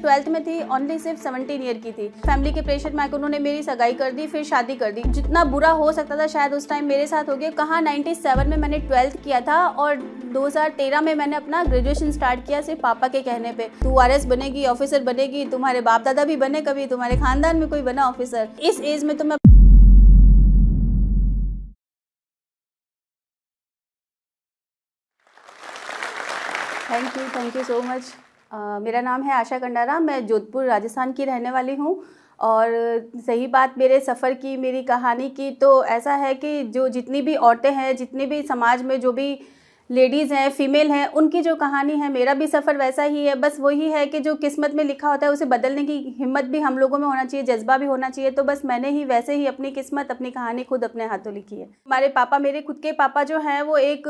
12th में थी, only सिर्फ 17 ईयर की थी। फैमिली के प्रेशर में आकर उन्होंने मेरी सगाई कर दी, फिर शादी कर दी। जितना बुरा हो सकता था शायद उस टाइम मेरे साथ हो गया। कहाँ 97 में मैंने 12th किया था और 2013 में मैंने अपना ग्रेजुएशन स्टार्ट किया सिर्फ पापा के कहने पे। तू आरएस बनेगी, ऑफिसर बनेगी, तुम्हारे बाप दादा भी बने, कभी तुम्हारे खानदान में कोई बना ऑफिसर। इस एज में तो मैं थैंक यू सो मच। मेरा नाम है आशा कंडारा, मैं जोधपुर राजस्थान की रहने वाली हूँ। और सही बात मेरे सफ़र की, मेरी कहानी की, तो ऐसा है कि जो जितनी भी औरतें हैं, जितनी भी समाज में जो भी लेडीज़ हैं, फीमेल हैं, उनकी जो कहानी है, मेरा भी सफ़र वैसा ही है। बस वही है कि जो किस्मत में लिखा होता है उसे बदलने की हिम्मत भी हम लोगों में होना चाहिए, जज्बा भी होना चाहिए। तो बस मैंने ही वैसे ही अपनी किस्मत, अपनी कहानी खुद अपने हाथों लिखी है। हमारे पापा, मेरे खुद के पापा जो हैं वो एक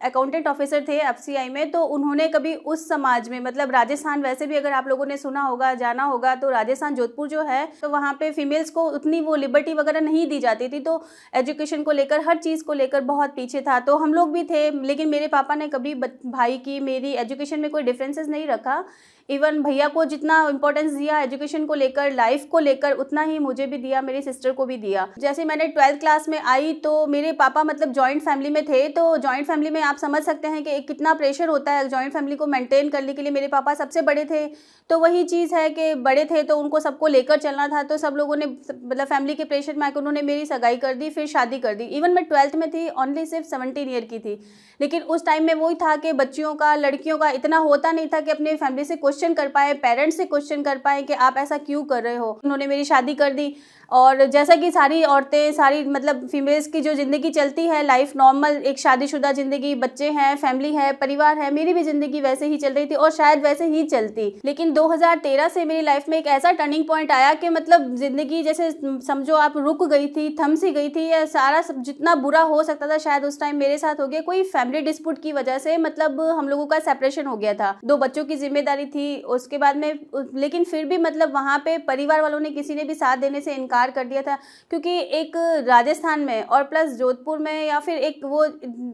अकाउंटेंट ऑफिसर थे एफसीआई में। तो उन्होंने कभी उस समाज में, मतलब राजस्थान, वैसे भी अगर आप लोगों ने सुना होगा, जाना होगा, तो राजस्थान जोधपुर जो है, तो वहाँ पे फीमेल्स को उतनी वो लिबर्टी वगैरह नहीं दी जाती थी। तो एजुकेशन को लेकर, हर चीज़ को लेकर बहुत पीछे था। तो हम लोग भी थे, लेकिन मेरे पापा ने कभी भाई की, मेरी एजुकेशन में कोई डिफरेंसेस नहीं रखा। इवन भैया को जितना इंपॉर्टेंस दिया एजुकेशन को लेकर, लाइफ को लेकर, उतना ही मुझे भी दिया, मेरी सिस्टर को भी दिया। जैसे मैंने 12th क्लास में आई तो मेरे पापा मतलब जॉइंट फैमिली में थे। तो जॉइंट फैमिली में आप समझ सकते हैं कि कितना प्रेशर होता है जॉइंट फैमिली को मेंटेन करने के लिए। मेरे पापा सबसे बड़े थे, तो वही चीज़ है कि बड़े थे तो उनको सबको लेकर चलना था। तो सब लोगों ने, मतलब फैमिली के प्रेशर में आकर उन्होंने मेरी सगाई कर दी, फिर शादी कर दी। इवन मैं 12th में थी, ओनली सिर्फ 17 ईयर की थी। लेकिन उस टाइम में वही था कि बच्चियों का, लड़कियों का इतना होता नहीं था कि अपने फैमिली से क्वेश्चन कर पाए, पेरेंट्स से क्वेश्चन कर पाए कि आप ऐसा क्यों कर रहे हो। उन्होंने मेरी शादी कर दी। और जैसा कि सारी औरतें, सारी मतलब फीमेल्स की जो ज़िंदगी चलती है, लाइफ नॉर्मल, एक शादीशुदा ज़िंदगी, बच्चे हैं, फैमिली है, परिवार है, मेरी भी ज़िंदगी वैसे ही चल रही थी और शायद वैसे ही चलती। लेकिन 2013 से मेरी लाइफ में एक ऐसा टर्निंग पॉइंट आया कि मतलब ज़िंदगी जैसे समझो आप रुक गई थी, थम सी गई थी। या सारा सब जितना बुरा हो सकता था शायद उस टाइम मेरे साथ हो गया। कोई फैमिली डिस्प्यूट की वजह से मतलब हम लोगों का सेपरेशन हो गया था। 2 बच्चों की जिम्मेदारी थी उसके बाद में, लेकिन फिर भी मतलब वहाँ पे परिवार वालों ने, किसी ने भी साथ देने से इनकार कर दिया था। क्योंकि एक राजस्थान में और प्लस जोधपुर में, या फिर एक वो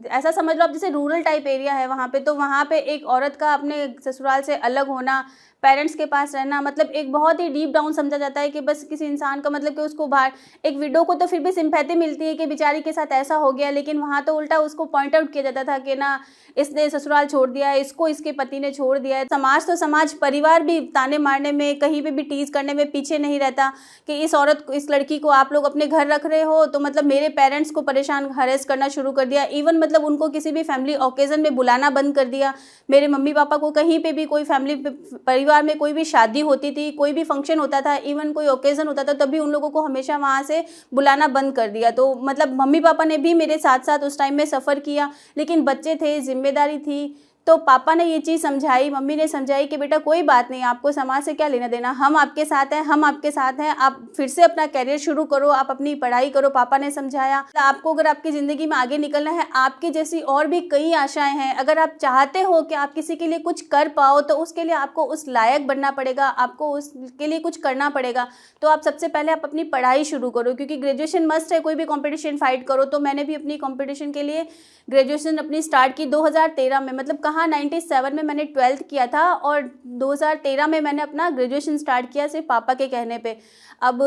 ऐसा समझ लो आप जैसे रूरल टाइप एरिया है वहाँ पे, तो वहाँ पे एक औरत का अपने ससुराल से अलग होना, पेरेंट्स के पास रहना, मतलब एक बहुत ही डीप डाउन समझा जाता है कि बस किसी इंसान का, मतलब कि उसको बाहर, एक विडो को तो फिर भी सिंपैथी मिलती है कि बेचारी के साथ ऐसा हो गया। लेकिन वहाँ तो उल्टा उसको पॉइंट आउट किया जाता था कि ना, इसने ससुराल छोड़ दिया है, इसको इसके पति ने छोड़ दिया है। समाज तो समाज, परिवार भी ताने मारने में, कहीं पे भी टीज करने में पीछे नहीं रहता कि इस औरत को, इस लड़की को आप लोग अपने घर रख रहे हो। तो मतलब मेरे पेरेंट्स को परेशान, हरेस करना शुरू कर दिया। इवन मतलब उनको किसी भी फैमिली ओकेजन में बुलाना बंद कर दिया। मेरे मम्मी पापा को कहीं पे भी, कोई फैमिली परिवार में कोई भी शादी होती थी, कोई भी फंक्शन होता था, इवन कोई ओकेजन होता था, तभी उन लोगों को हमेशा वहाँ से बुलाना बंद कर दिया। तो मतलब मम्मी पापा ने भी मेरे साथ साथ उस टाइम में सफ़र किया। लेकिन बच्चे थे, जिम्मेदारी थी, तो पापा ने ये चीज़ समझाई, मम्मी ने समझाई कि बेटा कोई बात नहीं, आपको समाज से क्या लेना देना, हम आपके साथ हैं, हम आपके साथ हैं, आप फिर से अपना करियर शुरू करो, आप अपनी पढ़ाई करो। पापा ने समझाया आपको अगर आपकी ज़िंदगी में आगे निकलना है, आपकी जैसी और भी कई आशाएं हैं। अगर आप चाहते हो कि आप किसी के लिए कुछ कर पाओ, तो उसके लिए आपको उस लायक बनना पड़ेगा, आपको उसके लिए कुछ करना पड़ेगा। तो आप सबसे पहले आप अपनी पढ़ाई शुरू करो, क्योंकि ग्रेजुएशन मस्ट है, कोई भी कॉम्पिटिशन फाइट करो। तो मैंने भी अपनी कॉम्पिटिशन के लिए ग्रेजुएशन अपनी स्टार्ट की 2013 में। मतलब कहाँ 97 में मैंने 12th किया था और 2013 में मैंने अपना ग्रेजुएशन स्टार्ट किया सिर्फ पापा के कहने पे। अब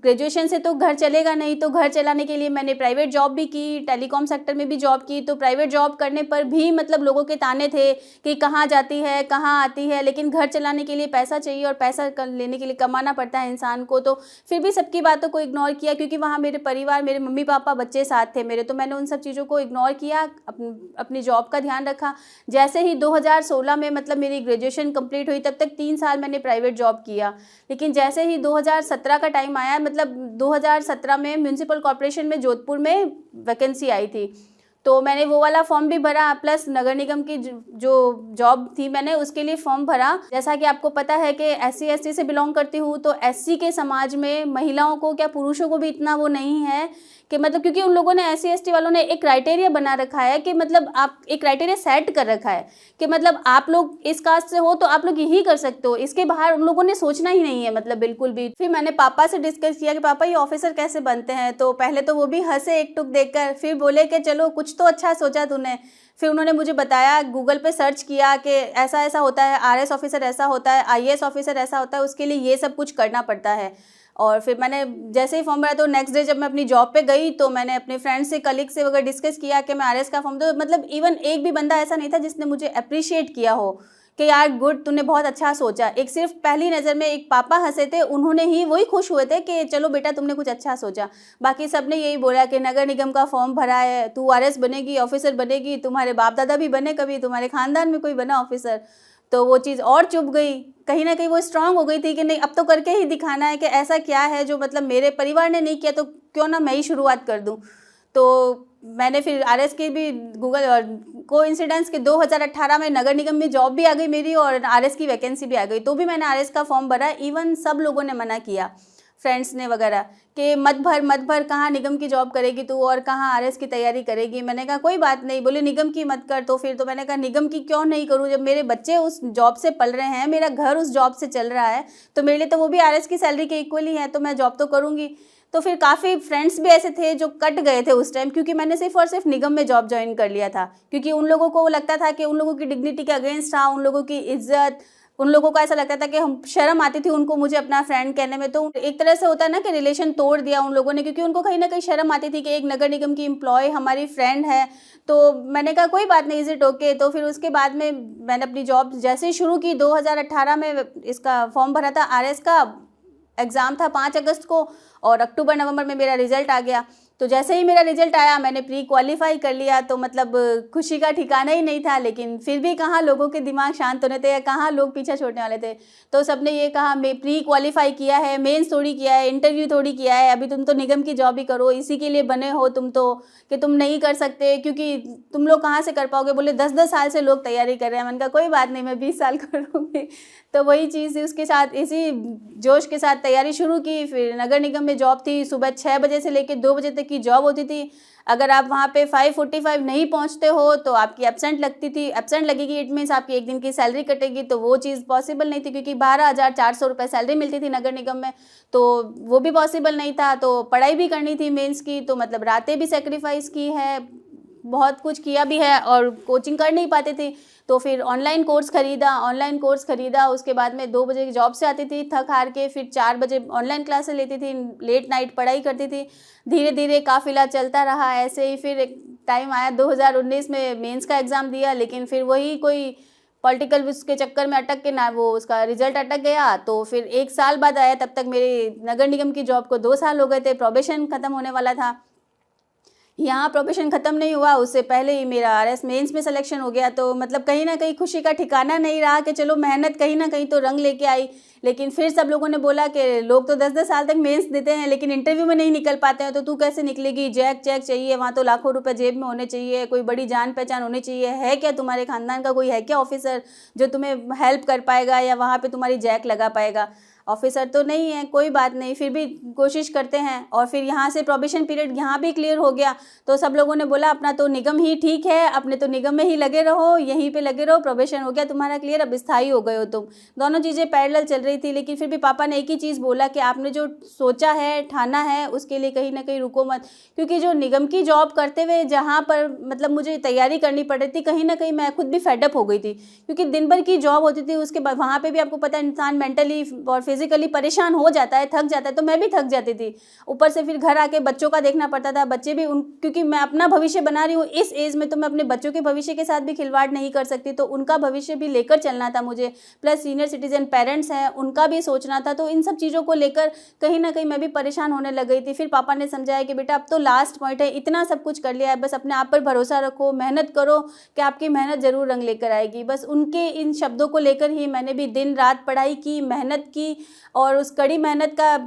ग्रेजुएशन से तो घर चलेगा नहीं, तो घर चलाने के लिए मैंने प्राइवेट जॉब भी की, टेलीकॉम सेक्टर में भी जॉब की। तो प्राइवेट जॉब करने पर भी मतलब लोगों के ताने थे कि कहाँ जाती है, कहाँ आती है। लेकिन घर चलाने के लिए पैसा चाहिए और पैसा लेने के लिए कमाना पड़ता है इंसान को। तो फिर भी सबकी बातों को इग्नोर किया, क्योंकि वहाँ मेरे परिवार, मेरे मम्मी पापा, बच्चे साथ थे मेरे। तो मैंने उन सब चीज़ों को इग्नोर किया, अपनी जॉब का ध्यान रखा। जैसे ही 2016 में मतलब मेरी ग्रेजुएशन कंप्लीट हुई, तब तक 3 साल मैंने प्राइवेट जॉब किया। लेकिन जैसे ही 2017 का टाइम आया, मतलब 2017 में म्यूनसिपल कॉर्पोरेशन में जोधपुर में वैकेंसी आई थी, तो मैंने वो वाला फॉर्म भी भरा, प्लस नगर निगम की जो जॉब थी मैंने उसके लिए फॉर्म भरा। जैसा कि आपको पता है कि SC ST से बिलोंग करती हूँ, तो SC के समाज में महिलाओं को, क्या पुरुषों को भी इतना वो नहीं है कि मतलब, क्योंकि उन लोगों ने SC ST वालों ने एक क्राइटेरिया बना रखा है कि मतलब आप एक क्राइटेरिया सेट कर रखा है कि मतलब आप लोग इस कास्ट से हो तो आप लोग यही कर सकते हो, इसके बाहर उन लोगों ने सोचना ही नहीं है, मतलब बिल्कुल भी। फिर मैंने पापा से डिस्कस किया कि पापा ये ऑफिसर कैसे बनते हैं, तो पहले तो वो भी हंसे एक टुक देखकर, फिर बोले कि चलो कुछ कुछ तो अच्छा सोचा तूने। फिर उन्होंने मुझे बताया, गूगल पे सर्च किया कि ऐसा ऐसा होता है, आरएस ऑफिसर ऐसा होता है, आईएएस ऑफिसर ऐसा होता है, उसके लिए ये सब कुछ करना पड़ता है। और फिर मैंने जैसे ही फॉर्म भरा तो नेक्स्ट डे जब मैं अपनी जॉब पे गई तो मैंने अपने फ्रेंड से, कलीग से वगैरह डिस्कस किया कि मैं आरएस का फॉर्म, तो मतलब इवन एक भी बंदा ऐसा नहीं था जिसने मुझे अप्रिशिएट किया हो कि यार गुड, तूने बहुत अच्छा सोचा। एक सिर्फ पहली नज़र में एक पापा हंसे थे, उन्होंने ही वही खुश हुए थे कि चलो बेटा तुमने कुछ अच्छा सोचा। बाकी सबने यही बोला कि नगर निगम का फॉर्म भरा है, तू आरएस बनेगी, ऑफिसर बनेगी, तुम्हारे बाप दादा भी बने, कभी तुम्हारे खानदान में कोई बना ऑफिसर। तो वो चीज़ और चुभ गई, कहीं ना कहीं वो स्ट्रांग हो गई थी कि नहीं अब तो करके ही दिखाना है कि ऐसा क्या है जो मतलब मेरे परिवार ने नहीं किया, तो क्यों ना मैं ही शुरुआत कर दूं। तो मैंने फिर आरएस की भी गूगल और कोइंसिडेंस के 2018 में नगर निगम में जॉब भी आ गई मेरी और आरएस की वैकेंसी भी आ गई, तो भी मैंने आरएस का फॉर्म भरा। इवन सब लोगों ने मना किया, फ्रेंड्स ने वगैरह, कि मत भर, कहाँ निगम की जॉब करेगी तू और कहाँ आरएस की तैयारी करेगी। मैंने कहा कोई बात नहीं, बोले निगम की मत कर। तो फिर तो मैंने कहा निगम की क्यों नहीं करूँ, जब मेरे बच्चे उस जॉब से पल रहे हैं, मेरा घर उस जॉब से चल रहा है, तो मेरे लिए तो वो भी आरएस की सैलरी के इक्वल ही है, तो मैं जॉब तो करूँगी। तो फिर काफ़ी फ्रेंड्स भी ऐसे थे जो कट गए थे उस टाइम, क्योंकि मैंने सिर्फ और सिर्फ निगम में जॉब ज्वाइन कर लिया था, क्योंकि उन लोगों को लगता था कि उन लोगों की डिग्निटी के अगेंस्ट था, उन लोगों की इज्जत, उन लोगों को ऐसा लगता था कि हम, शर्म आती थी उनको मुझे अपना फ्रेंड कहने में। तो एक तरह से होता है ना कि रिलेशन तोड़ दिया उन लोगों ने, क्योंकि उनको कहीं ना कहीं शर्म आती थी कि एक नगर निगम की एम्प्लॉय हमारी फ्रेंड है। तो मैंने कहा कोई बात नहीं, इज इट ओके। तो फिर उसके बाद में मैंने अपनी जॉब जैसे ही शुरू की, 2018 में इसका फॉर्म भरा था आरएस का, एग्ज़ाम था 5 अगस्त को और अक्टूबर नवंबर में मेरा रिजल्ट आ गया। तो जैसे ही मेरा रिजल्ट आया मैंने प्री क्वालिफाई कर लिया, तो मतलब खुशी का ठिकाना ही नहीं था। लेकिन फिर भी कहाँ लोगों के दिमाग शांत होने थे या कहाँ लोग पीछा छोड़ने वाले थे। तो सबने ये कहा मैं प्री क्वालिफाई किया है, मेंस थोड़ी किया है, इंटरव्यू थोड़ी किया है, अभी तुम तो निगम की जॉब ही करो, इसी के लिए बने हो तुम तो, कि तुम नहीं कर सकते क्योंकि तुम लोग कहाँ से कर पाओगे। बोले 10-10 साल से लोग तैयारी कर रहे हैं। मैंने कहा कोई बात नहीं, मैं 20 साल करूँगी। तो वही चीज़ उसके साथ, इसी जोश के साथ तैयारी शुरू की। फिर नगर निगम में जॉब थी, सुबह 6 बजे से लेकर 2 बजे तक की जॉब होती थी। अगर आप वहाँ पे 5:45 नहीं पहुँचते हो तो आपकी एब्सेंट लगती थी, एब्सेंट लगेगी, इट मीन्स आपकी एक दिन की सैलरी कटेगी। तो वो चीज़ पॉसिबल नहीं थी, क्योंकि 12,400 रुपये सैलरी मिलती थी नगर निगम में, तो वो भी पॉसिबल नहीं था। तो पढ़ाई भी करनी थी मेंस की, तो मतलब रातें भी सेक्रीफाइस की है, बहुत कुछ किया भी है, और कोचिंग कर नहीं पाते थे। तो फिर ऑनलाइन कोर्स खरीदा, उसके बाद में 2 बजे की जॉब से आती थी थक हार के, फिर 4 बजे ऑनलाइन क्लासेस लेती थी, लेट नाइट पढ़ाई करती थी। धीरे धीरे काफिला चलता रहा ऐसे ही। फिर एक टाइम आया 2019 में मेंस का एग्ज़ाम दिया, लेकिन फिर वही कोई पॉलिटिकल उसके चक्कर में अटक के ना, वो उसका रिजल्ट अटक गया। तो फिर 1 साल बाद आया, तब तक मेरे नगर निगम की जॉब को 2 साल हो गए थे, प्रोबेशन ख़त्म होने वाला था। यहाँ प्रोबेशन ख़त्म नहीं हुआ, उससे पहले ही मेरा आरएस मेंस में सिलेक्शन हो गया। तो मतलब कहीं ना कहीं खुशी का ठिकाना नहीं रहा कि चलो मेहनत कहीं ना कहीं तो रंग लेके आई। लेकिन फिर सब लोगों ने बोला कि लोग तो 10-10 साल तक मेंस देते हैं लेकिन इंटरव्यू में नहीं निकल पाते हैं, तो तू कैसे निकलेगी, जैक चेक चाहिए, वहाँ तो लाखों रुपए जेब में होने चाहिए, कोई बड़ी जान पहचान होनी चाहिए, है क्या तुम्हारे खानदान का कोई है क्या ऑफिसर जो तुम्हें हेल्प कर पाएगा या वहाँ पर तुम्हारी जैक लगा पाएगा। ऑफिसर तो नहीं है, कोई बात नहीं, फिर भी कोशिश करते हैं। और फिर यहाँ से प्रोबेशन पीरियड यहाँ भी क्लियर हो गया, तो सब लोगों ने बोला अपना तो निगम ही ठीक है, अपने तो निगम में ही लगे रहो, यहीं पे लगे रहो, प्रोबेशन हो गया तुम्हारा क्लियर, अब स्थायी हो गए हो तुम। दोनों चीज़ें पैरेलल चल रही थी, लेकिन फिर भी पापा ने एक ही चीज़ बोला कि आपने जो सोचा है, ठाना है, उसके लिए कहीं ना कहीं रुको मत। क्योंकि जो निगम की जॉब करते हुए जहाँ पर मतलब मुझे तैयारी करनी पड़ रही थी, कहीं ना कहीं मैं खुद भी फेडअप हो गई थी, क्योंकि दिन भर की जॉब होती थी। उसके बाद वहाँ पर भी आपको पता है इंसान मेंटली और फिजिकली परेशान हो जाता है, थक जाता है, तो मैं भी थक जाती थी। ऊपर से फिर घर आके बच्चों का देखना पड़ता था, बच्चे भी क्योंकि मैं अपना भविष्य बना रही हूँ इस एज में, तो मैं अपने बच्चों के भविष्य के साथ भी खिलवाड़ नहीं कर सकती, तो उनका भविष्य भी लेकर चलना था मुझे। प्लस सीनियर सिटीजन पेरेंट्स हैं, उनका भी सोचना था। तो इन सब चीज़ों को लेकर कहीं ना कहीं मैं भी परेशान होने लग गई थी। फिर पापा ने समझाया कि बेटा अब तो लास्ट पॉइंट है, इतना सब कुछ कर लिया है, बस अपने आप पर भरोसा रखो, मेहनत करो कि आपकी मेहनत जरूर रंग लेकर आएगी। बस उनके इन शब्दों को लेकर ही मैंने भी दिन रात पढ़ाई की, मेहनत की, और उस कड़ी मेहनत का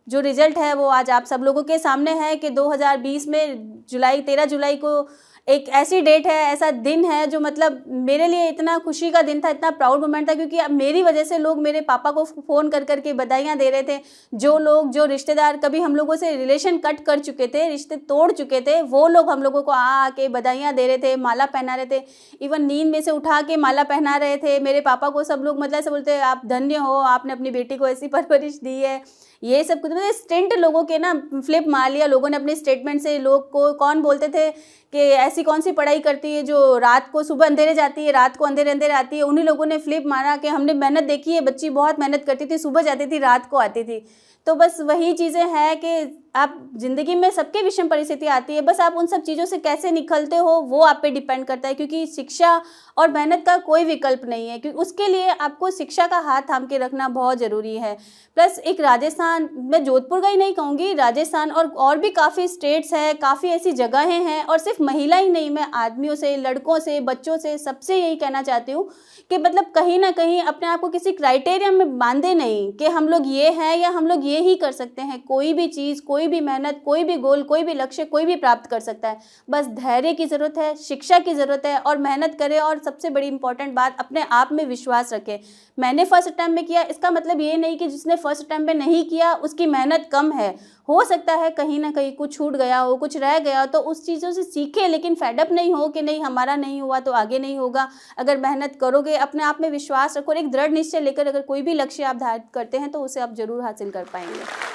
जो रिजल्ट है वो आज आप सब लोगों के सामने है कि 2020 में 13 जुलाई को एक ऐसी डेट है, ऐसा दिन है जो मतलब मेरे लिए इतना खुशी का दिन था, इतना प्राउड मोमेंट था, क्योंकि अब मेरी वजह से लोग मेरे पापा को फ़ोन कर करके बधाइयाँ दे रहे थे। जो रिश्तेदार कभी हम लोगों से रिलेशन कट कर चुके थे, रिश्ते तोड़ चुके थे, वो लोग हम लोगों को आके बधाइयाँ दे रहे थे, माला पहना रहे थे, इवन नींद में से उठा के माला पहना रहे थे मेरे पापा को। सब लोग मतलब ऐसे बोलते आप धन्य हो, आपने अपनी बेटी को ऐसी परवरिश दी है। ये सब कुछ मतलब स्टेंट लोगों के ना फ्लिप मार लिया लोगों ने अपने स्टेटमेंट से। लोग को कौन बोलते थे कि ऐसी कौन सी पढ़ाई करती है जो रात को सुबह अंधेरे जाती है, रात को अंधेरे अंधेरे आती है। उन्हीं लोगों ने फ्लिप मारा कि हमने मेहनत देखी है, बच्ची बहुत मेहनत करती थी, सुबह जाती थी, रात को आती थी। तो बस वही चीज़ें हैं कि आप ज़िंदगी में सबके विषम परिस्थिति आती है, बस आप उन सब चीज़ों से कैसे निकलते हो वो आप पे डिपेंड करता है, क्योंकि शिक्षा और मेहनत का कोई विकल्प नहीं है, क्योंकि उसके लिए आपको शिक्षा का हाथ थाम के रखना बहुत ज़रूरी है। प्लस एक राजस्थान, मैं जोधपुर का ही नहीं कहूँगी, राजस्थान और भी काफ़ी स्टेट्स हैं, काफ़ी ऐसी जगहें हैं, और सिर्फ महिला ही नहीं, मैं आदमियों से, लड़कों से, बच्चों से, सबसे यही कहना चाहती हूँ कि मतलब कहीं ना कहीं अपने आप को किसी क्राइटेरिया में बांधे नहीं कि हम लोग ये हैं या हम लोग ये ही कर सकते हैं। कोई भी चीज़, कोई भी मेहनत, कोई भी गोल, कोई भी लक्ष्य कोई भी प्राप्त कर सकता है। बस धैर्य की ज़रूरत है, शिक्षा की ज़रूरत है, और मेहनत करें, और सबसे बड़ी इंपॉर्टेंट बात, अपने आप में विश्वास रखें। मैंने फर्स्ट अटैम्प्ट में किया, इसका मतलब ये नहीं कि जिसने फर्स्ट अटैम्प्ट में नहीं किया उसकी मेहनत कम है। हो सकता है कहीं ना कहीं कुछ छूट गया हो, कुछ रह गया हो, तो उस चीज़ों से सीखे, लेकिन फेडअप नहीं हो कि नहीं हमारा नहीं हुआ तो आगे नहीं होगा। अगर मेहनत करोगे, अपने आप में विश्वास रखो और एक दृढ़ निश्चय लेकर अगर कोई भी लक्ष्य आप धारित करते हैं तो उसे आप जरूर हासिल कर पाएंगे।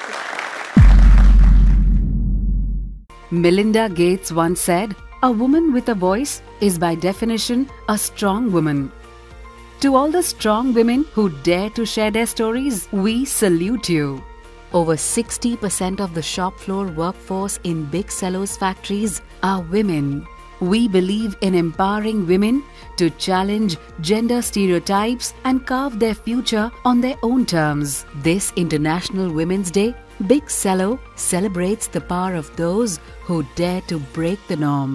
Melinda Gates once said, "A woman with a voice is by definition a strong woman." To all the strong women who dare to share their stories, we salute you. Over 60% of the shop floor workforce in Big Cello's factories are women. We believe in empowering women to challenge gender stereotypes and carve their future on their own terms. This International Women's Day, Big Cello celebrates the power of those who dare to break the norm.